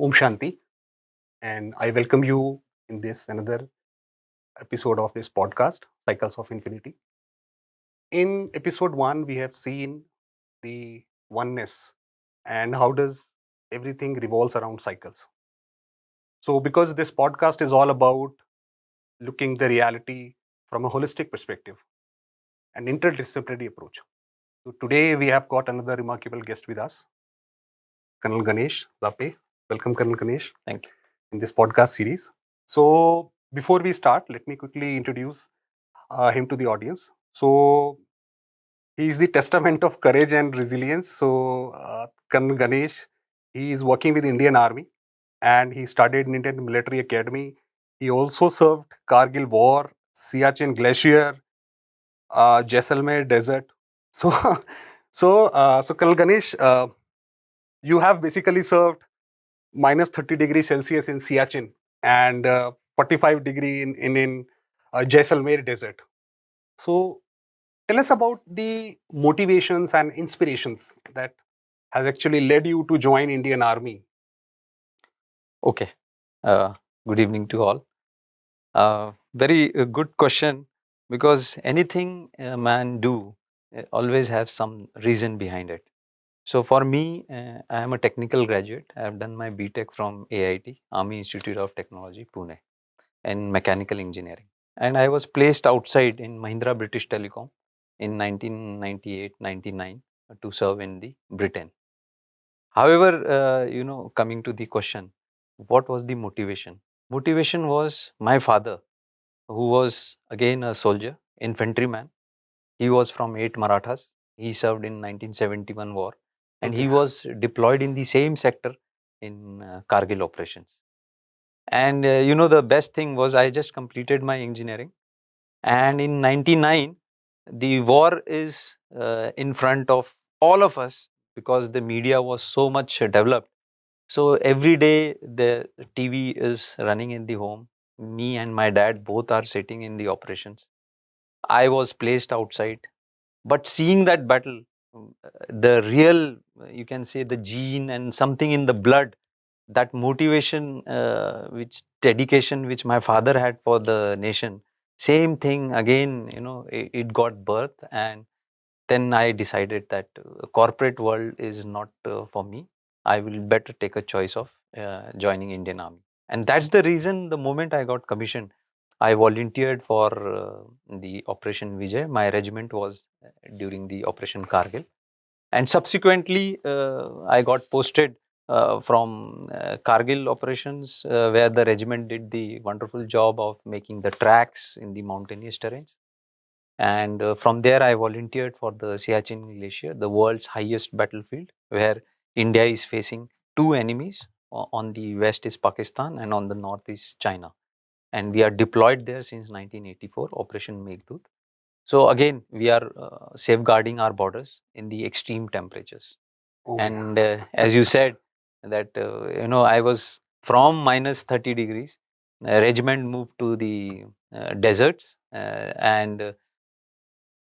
Om Shanti, and I welcome you in this another episode of this podcast, Cycles of Infinity. In episode one, we have seen the oneness and how does everything revolves around cycles. So, because this podcast is all about looking the reality from a holistic perspective, an interdisciplinary approach. So, today we have got another remarkable guest with us, Colonel Ganesh Zape. Welcome, Colonel Ganesh. Thank you. In this podcast series. So, before we start, let me quickly introduce him to the audience. So, he is the testament of courage and resilience. So, Colonel Ganesh, he is working with Indian Army and he studied in Indian Military Academy. He also served Kargil War, Siachen Glacier, Jaisalmer Desert. So, so Colonel Ganesh, you have basically served minus 30 degrees Celsius in Siachen and 45 degree in Jaisalmer desert. So tell us about the motivations and inspirations that has actually led you to join Indian Army. Okay. Good evening to all. Very good question, because anything a man do always have some reason behind it. So for me, I am a technical graduate. I have done my BTech from AIT, Army Institute of Technology, Pune, in mechanical engineering. And I was placed outside in Mahindra British Telecom in 1998-99 to serve in the Britain. However, coming to the question, what was the motivation? Motivation was my father, who was again a soldier, infantryman. He was from 8 Marathas. He served in 1971 war, and he Okay. was deployed in the same sector in Kargil operations. And the best thing was I just completed my engineering, and in 99 the war is in front of all of us, because the media was so much developed. So every day the TV is running in the home. Me and my dad both are sitting in the operations. I was placed outside, but seeing that battle, the real, you can say, the gene and something in the blood, that motivation, which dedication which my father had for the nation, same thing again, it got birth. And then I decided that corporate world is not for me. I will better take a choice of joining Indian Army. And that's the reason, the moment I got commissioned, I volunteered for the Operation Vijay. My regiment was during the Operation Kargil. And subsequently, I got posted from Kargil operations, where the regiment did the wonderful job of making the tracks in the mountainous terrains. And from there, I volunteered for the Siachen Glacier, the world's highest battlefield, where India is facing two enemies. On the west is Pakistan, and on the north is China. And we are deployed there since 1984, Operation Meghdut. So again, we are safeguarding our borders in the extreme temperatures. Oh, And as you said, that I was from minus 30 degrees. Regiment moved to the deserts, and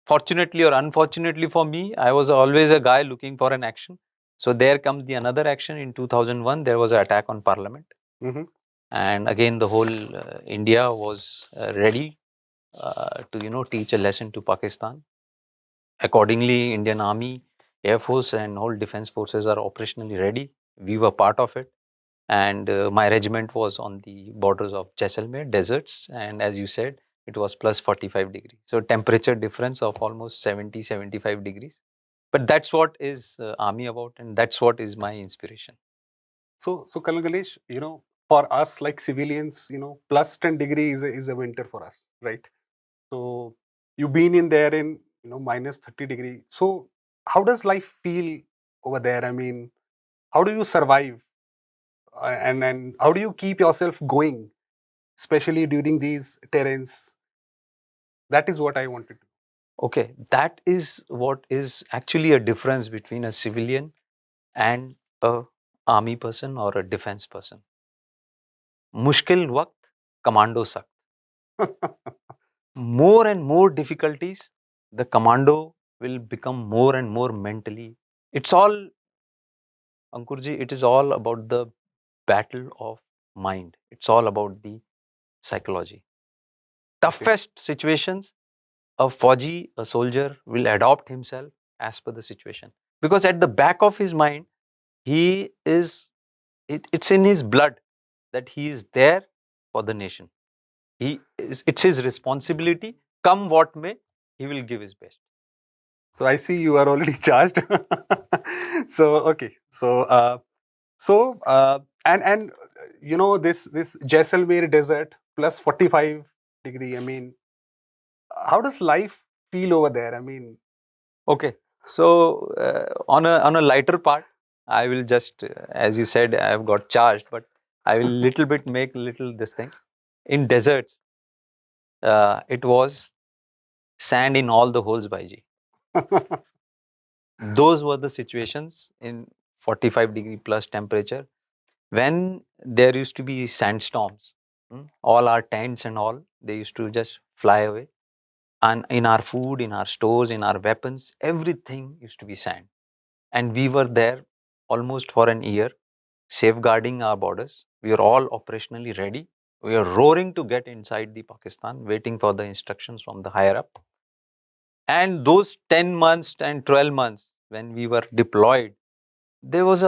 fortunately or unfortunately for me, I was always a guy looking for an action. So there comes the another action in 2001. There was an attack on Parliament, mm-hmm. and again the whole India was ready to teach a lesson to Pakistan. Accordingly, Indian Army, Air Force, and whole defense forces are operationally ready. We were part of it, and my regiment was on the borders of Jaisalmer deserts, and as you said, it was plus 45 degrees. So temperature difference of almost 70-75 degrees. But that's what is army about, and that's what is my inspiration. So Colonel Ganesh, for us like civilians, plus 10 degrees is a winter for us, right? So you've been in there in minus 30 degree. So how does life feel over there? I mean, how do you survive? And how do you keep yourself going, especially during these terrains? That is what I wanted to. Okay, that is what is actually a difference between a civilian and a army person or a defense person. मुश्किल वक्त commando सख्त. More and more difficulties, the commando will become more and more mentally. It's all, Ankurji, it is all about the battle of mind. It's all about the psychology. Toughest situations, a Fauji, a soldier, will adopt himself as per the situation. Because at the back of his mind, it's in his blood that he is there for the nation. It's his responsibility. Come what may, he will give his best. So I see you are already charged. So okay. And this Jaisalmer desert plus 45-degree. I mean, how does life feel over there? I mean, Okay. So on a lighter part, I will just, as you said, I have got charged, but I will little bit make little this thing. In deserts, it was sand in all the holes, Bhaiji. Those were the situations in 45-degree plus temperature when there used to be sandstorms. All our tents and all, they used to just fly away. And in our food, in our stores, in our weapons, everything used to be sand. And we were there almost for an year, safeguarding our borders. We were all operationally ready. We were roaring to get inside the Pakistan, waiting for the instructions from the higher up. And those 10 months and 12 months when we were deployed, there was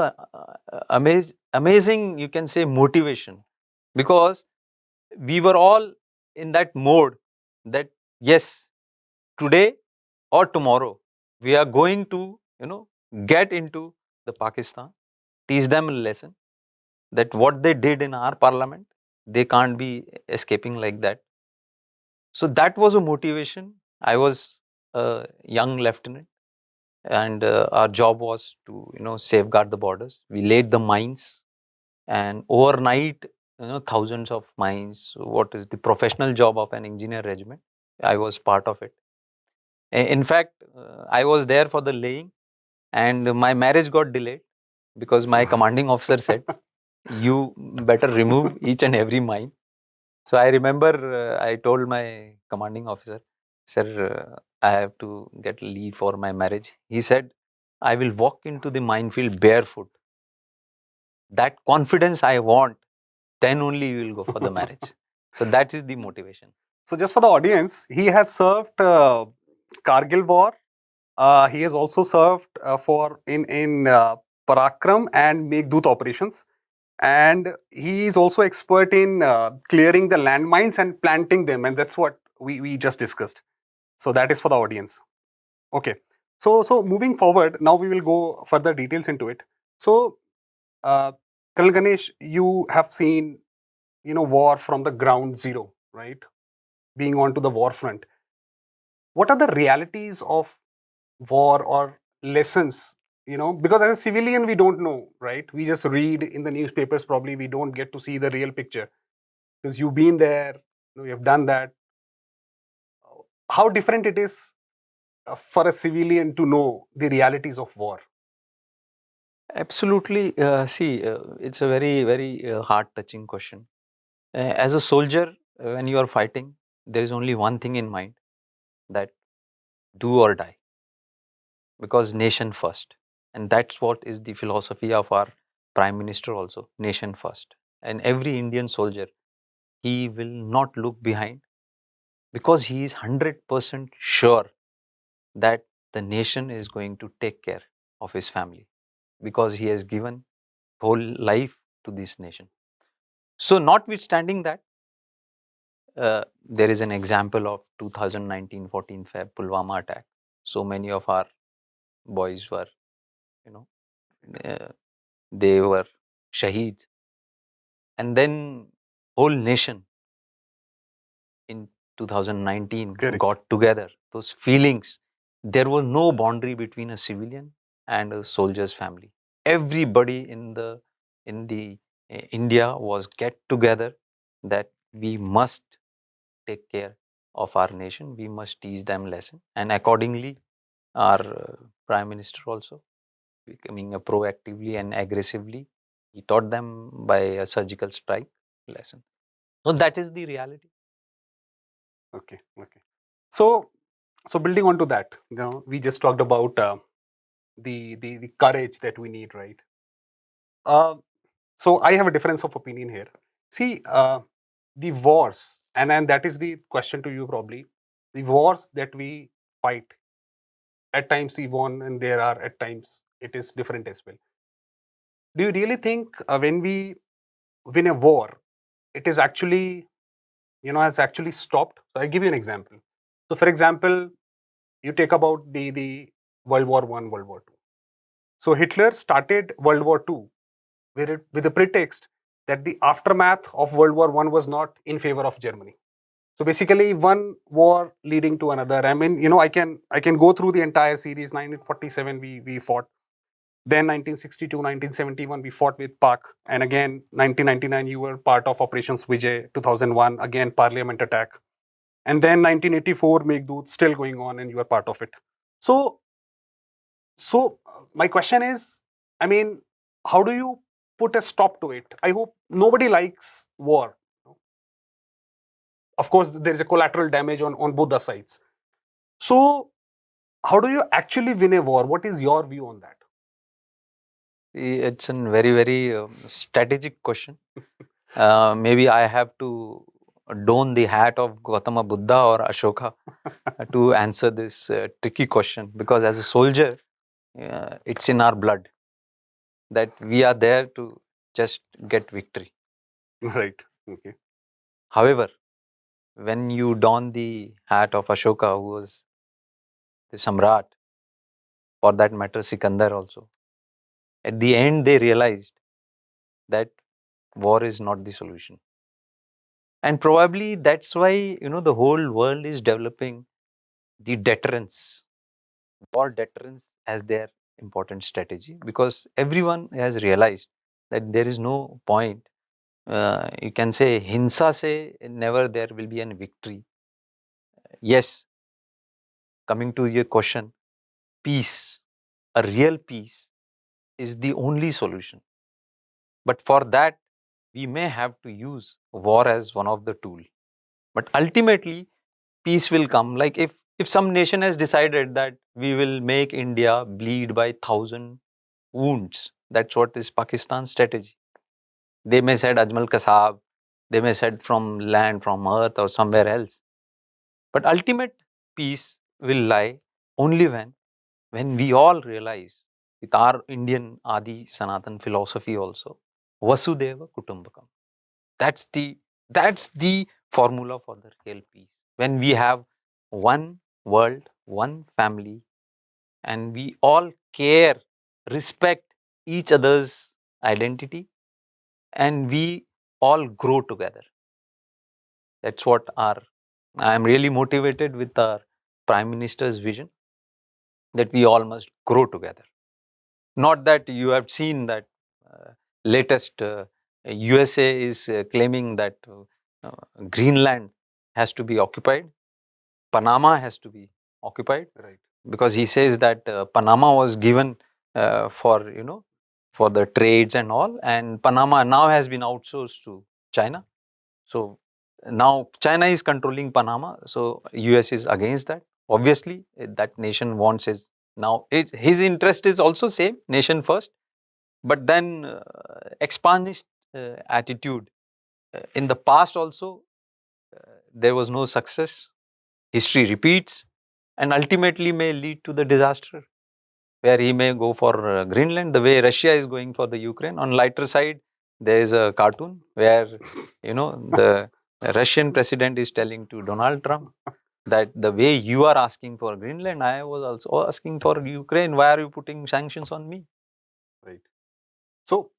amazing, you can say, motivation, because we were all in that mode that yes, today or tomorrow we are going to get into the Pakistan, teach them a lesson that what they did in our parliament, they can't be escaping like that. So that was a motivation. I was a young lieutenant, and our job was to safeguard the borders. We laid the mines, and overnight, thousands of mines. What is the professional job of an engineer regiment? I was part of it. In fact, I was there for the laying, and my marriage got delayed because my commanding officer said, "You better remove each and every mine." So I remember I told my commanding officer, "Sir, I have to get leave for my marriage." He said, "I will walk into the minefield barefoot. That confidence I want, then only you will go for the marriage." So that is the motivation. so just for the audience, he has served Kargil War. He has also served for in Parakram and Meghdut operations, and he is also expert in clearing the landmines and planting them, and that's what we just discussed. So that is for the audience. Okay. So moving forward, now we will go further details into it. So, uh, Colonel Ganesh, you have seen war from the ground zero, right? Being onto the war front. What are the realities of war or lessons? Because as a civilian, we don't know, right? We just read in the newspapers. Probably we don't get to see the real picture because you've been there, you have done that. How different it is for a civilian to know the realities of war. Absolutely. See, it's a very, very heart-touching question. As a soldier, when you are fighting, there is only one thing in mind, that do or die, because nation first. And that's what is the philosophy of our Prime Minister also, nation first. And every Indian soldier, he will not look behind, because he is 100% sure that the nation is going to take care of his family, because he has given whole life to this nation. So notwithstanding that, there is an example of 2019 14 Feb Pulwama attack. So many of our boys were, you know, uh, they were shaheed, and then whole nation in 2019 Correct. got together. Those feelings, there was no boundary between a civilian and a soldier's family. Everybody in the India was get together that we must take care of our nation. We must teach them lesson, and accordingly, our Prime Minister also becoming a proactively and aggressively, he taught them by a surgical strike lesson. So that is the reality. Okay. Okay. So building onto that, we just talked about the courage that we need, right? Uh, So I have a difference of opinion here. See, the wars, and that is the question to you probably. The wars that we fight, at times we won, and there are at times it is different as well. Do you really think when we win a war, it is actually, has actually stopped? So I give you an example. So for example, you take about the World War I, World War II. So Hitler started World War II with the pretext that the aftermath of World War I was not in favor of Germany. So basically, one war leading to another. I mean, I can go through the entire series. 1947, we fought. Then 1962, 1971, we fought with Pak, and again 1999, you were part of Operations Vijay. 2001, again Parliament attack, and then 1984, Meghdoot still going on, and you are part of it. So, my question is, I mean, how do you put a stop to it? I hope nobody likes war. Of course, there is a collateral damage on both the sides. So, how do you actually win a war? What is your view on that? It's a very, very strategic question. Maybe I have to don the hat of Gautama Buddha or Ashoka to answer this tricky question, because as a soldier, it's in our blood that we are there to just get victory. Right. Okay. However, when you don the hat of Ashoka, who was the Samrat, for that matter, Sikandar also, at the end they realized that war is not the solution. And probably that's why, the whole world is developing the deterrence, war deterrence as their important strategy, because everyone has realized that there is no point. You can say hinsa se never there will be a victory. Yes, coming to your question, peace, a real peace is the only solution. But for that, we may have to use war as one of the tools. But ultimately, peace will come. Like if some nation has decided that we will make India bleed by 1,000 wounds, that's what is Pakistan's strategy. They may said Ajmal Kasab, they may said from land, from earth, or somewhere else. But ultimate peace will lie only when we all realize, with our Indian Adi Sanatan philosophy also, Vasudeva Kutumbakam. That's the formula for the real peace. When we have one world, one family, and we all care, respect each other's identity, and we all grow together. That's what I am really motivated with our Prime Minister's vision, that we all must grow together. Not that you have seen that latest USA is claiming that Greenland has to be occupied, Panama has to be occupied, Right. because he says that Panama was given for for the trades and all, and Panama now has been outsourced to China. So now China is controlling Panama. So US is against that. Obviously, that nation wants his interest is also same, nation first, but then expandist attitude. In the past also, there was no success. History repeats, and ultimately may lead to the disaster, where he may go for Greenland, the way Russia is going for the Ukraine. On lighter side, there is a cartoon where the Russian president is telling to Donald Trump that the way you are asking for Greenland, I was also asking for Ukraine. Why are you putting sanctions on me? Right. So,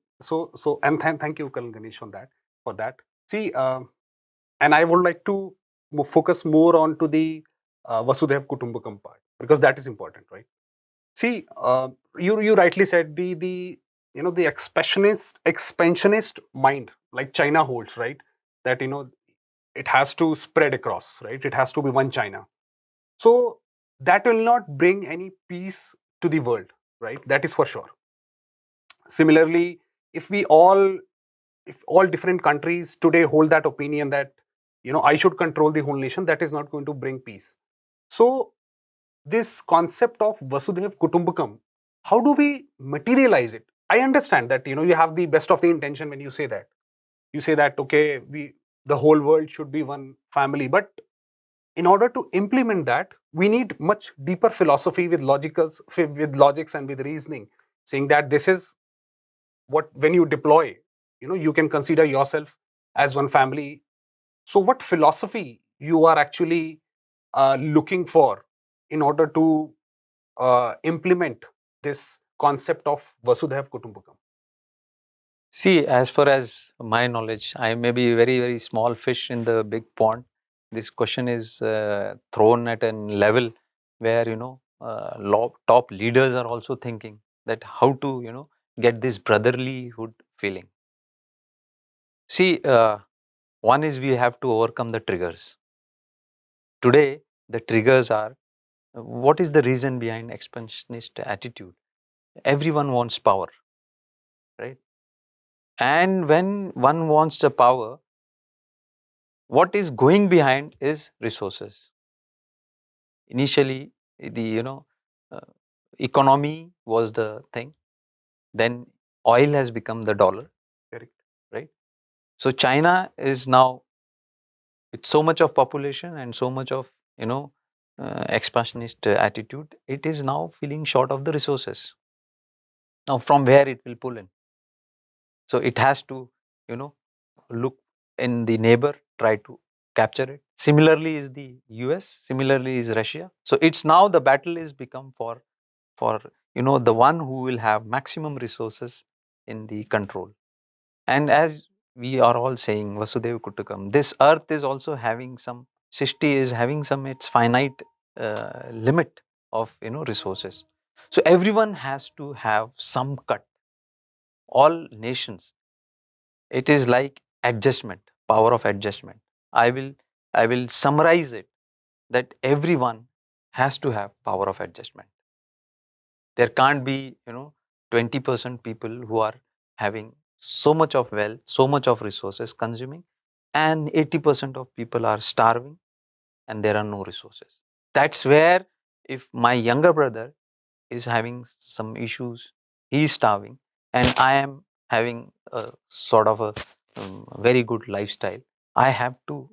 and thank you, Kalan Ganesh, on that for that. See, and I would like to focus more on to the Vasudev Kutumbakam part, because that is important, right? See, you rightly said the expansionist mind like China holds, right? That it has to spread across, right? It has to be one China. So that will not bring any peace to the world, right? That is for sure. Similarly, if all different countries today hold that opinion that I should control the whole nation, that is not going to bring peace. So this concept of Vasudev Kutumbakam, how do we materialize it? I understand that you have the best of the intention when you say that. You say that okay, the whole world should be one family, but in order to implement that, we need much deeper philosophy with logics and with reasoning, saying that this is what when you deploy, you can consider yourself as one family. So, what philosophy you are actually looking for in order to implement this concept of Vasudhaiv Kutumbakam? See, as far as my knowledge, I may be very, very small fish in the big pond. This question is thrown at a level where, top leaders are also thinking that how to, get this brotherlyhood feeling. See, one is we have to overcome the triggers. Today, the triggers are what is the reason behind expansionist attitude? Everyone wants power, right? And when one wants the power, what is going behind is resources. Initially, the uh, economy was the thing. Then oil has become the dollar, Correct. right? So China is now with so much of population and so much of expansionist attitude. It is now feeling short of the resources. Now, from where it will pull in? So it has to, you know, look in the neighbor, try to capture it. Similarly is the US, similarly is Russia. So it's now the battle is become for the one who will have maximum resources in the control. And as we are all saying, Vasudev Kutukam, this earth is also having some, Sishti is having some its finite limit of resources. So everyone has to have some cut. All nations, it is like adjustment, power of adjustment. I will summarize it that everyone has to have power of adjustment. There can't be 20% people who are having so much of wealth, so much of resources consuming, and 80% of people are starving and there are no resources. That's where if my younger brother is having some issues, he is starving, and I am having a sort of a very good lifestyle, I have to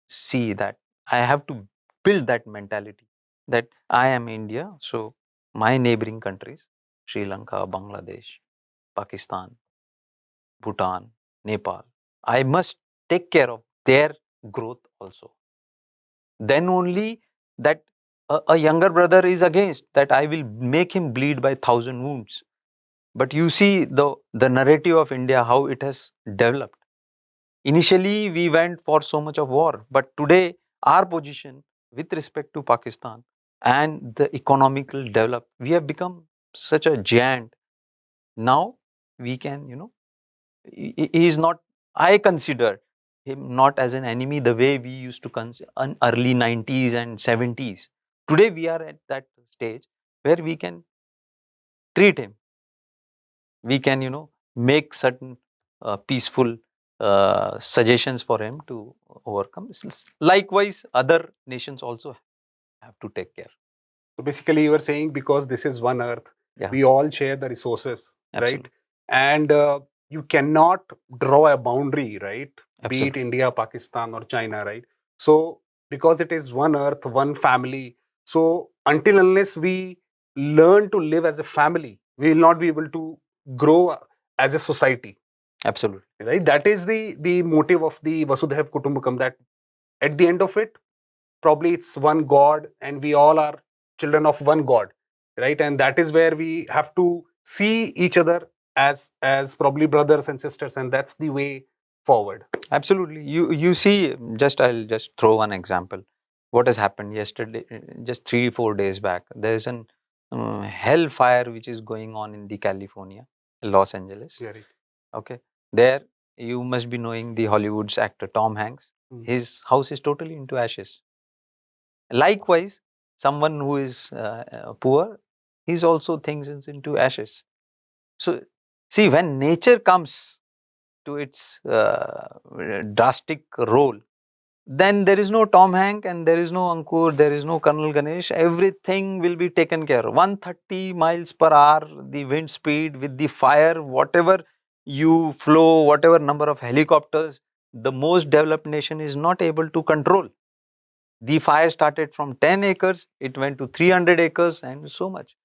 see that, I have to build that mentality that I am India, so my neighboring countries, Sri Lanka, Bangladesh, Pakistan, Bhutan, Nepal, I must take care of their growth also. Then only that a younger brother is against that I will make him bleed by 1,000 wounds. But you see the narrative of India, how it has developed. Initially, we went for so much of war, but today our position with respect to Pakistan and the economical develop, we have become such a giant. Now we can, he is not. I consider him not as an enemy the way we used to consider in early 90s and 70s. Today we are at that stage where we can treat him. We can, make certain peaceful suggestions for him to overcome. Likewise, other nations also have to take care. So basically, you were saying because this is one Earth, Yeah, we all share the resources, right? absolutely. And you cannot draw a boundary, right? Be it Absolutely. India, Pakistan, or China, right? So because it is one Earth, one family. So until unless we learn to live as a family, we will not be able to grow as a society, Absolutely. right? That is the motive of the Vasudhaiv Kutumbakam. That at the end of it, probably it's one god and we all are children of one god, right? And that is where we have to see each other as probably brothers and sisters, and that's the way forward. Absolutely. You see, I'll just throw one example. What has happened yesterday, just 3 4 days back? There's an hellfire which is going on in the California, Los Angeles. Yeah, right. Okay, there you must be knowing the Hollywood's actor Tom Hanks. His house is totally into ashes. Likewise, someone who is poor, he's also things is into ashes. So, see, when nature comes to its drastic role, then there is no Tom Hank and there is no Ankur, there is no Colonel Ganesh. Everything will be taken care of. 130 miles per hour, the wind speed with the fire, whatever you flow, whatever number of helicopters, the most developed nation is not able to control. The fire started from 10 acres, it went to 300 acres and so much.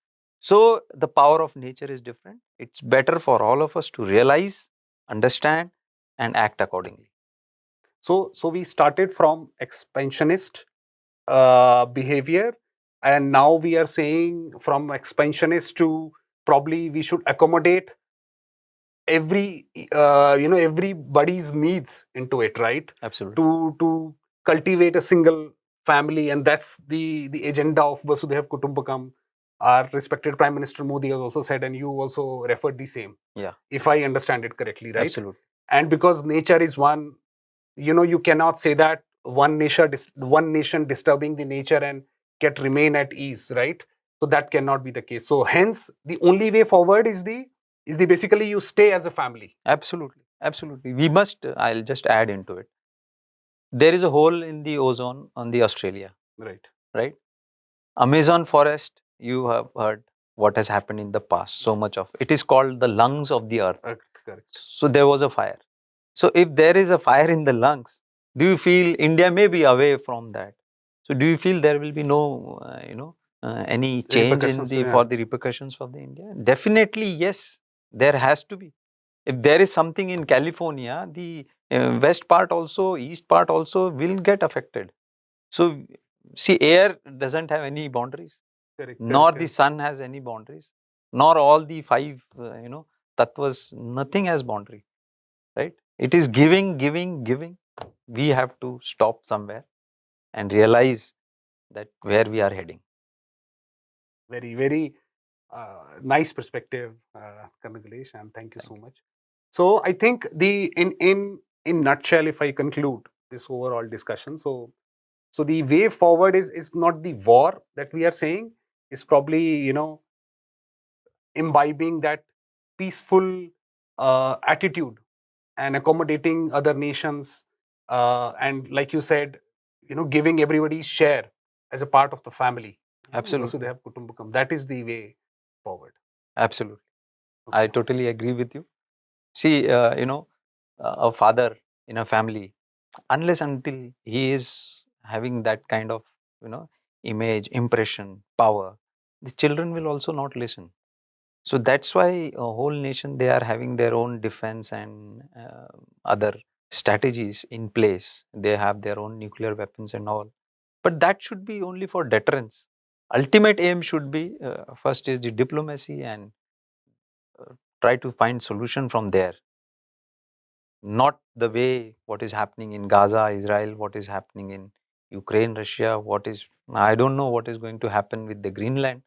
So the power of nature is different. It's better for all of us to realize, understand, and act accordingly. So we started from expansionist behavior, and now we are saying from expansionist to probably we should accommodate everybody's needs into it, right? Absolutely. To cultivate a single family, and that's the agenda of Vasudhaiv Kutumbakam. Our respected Prime Minister Modi has also said, and you also referred the same. Yeah. If I understand it correctly, right? Absolutely. And because nature is one, you cannot say that one nation disturbing the nature and get remain at ease, right? So that cannot be the case. So hence the only way forward is the basically you stay as a family. Absolutely. Absolutely. We must, I'll just add into it. There is a hole in the ozone on the Australia, Right. right? Amazon forest, you have heard what has happened in the past. So much of it is called the lungs of the earth. Correct. So there was a fire. So if there is a fire in the lungs, do you feel India may be away from that? So do you feel there will be no, any change in Repercussions, the yeah. for the repercussions for the India? Definitely yes, there has to be. If there is something in California, the west part also, east part also will get affected. So see, air doesn't have any boundaries, Correct. nor the sun has any boundaries, nor all the five, tattvas. Nothing has boundary, right? It is giving, giving, giving. We have to stop somewhere and realize that where we are heading. Very, very nice perspective, Colonel Ganesh, and thank you so much. So I think the in nutshell, if I conclude this overall discussion, so the way forward is not the war that we are saying, is probably imbibing that peaceful attitude and accommodating other nations, and like you said, giving everybody share as a part of the family. Absolutely. Vasudhaiv Kutumbakam. That is the way forward. Absolutely. Okay. I totally agree with you. See, a father in a family, unless until he is having that kind of, image, impression, power, the children will also not listen. So that's why a whole nation, they are having their own defense and other strategies in place. They have their own nuclear weapons and all. But that should be only for deterrence. Ultimate aim should be first is the diplomacy and try to find solution from there. Not the way what is happening in Gaza, Israel, what is happening in Ukraine, Russia, I don't know what is going to happen with the Greenland.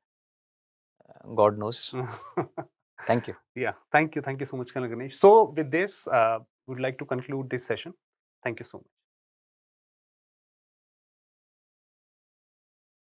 God knows. Thank you. Yeah, thank you so much, Colonel Ganesh. So with this, would like to conclude this session. Thank you so much.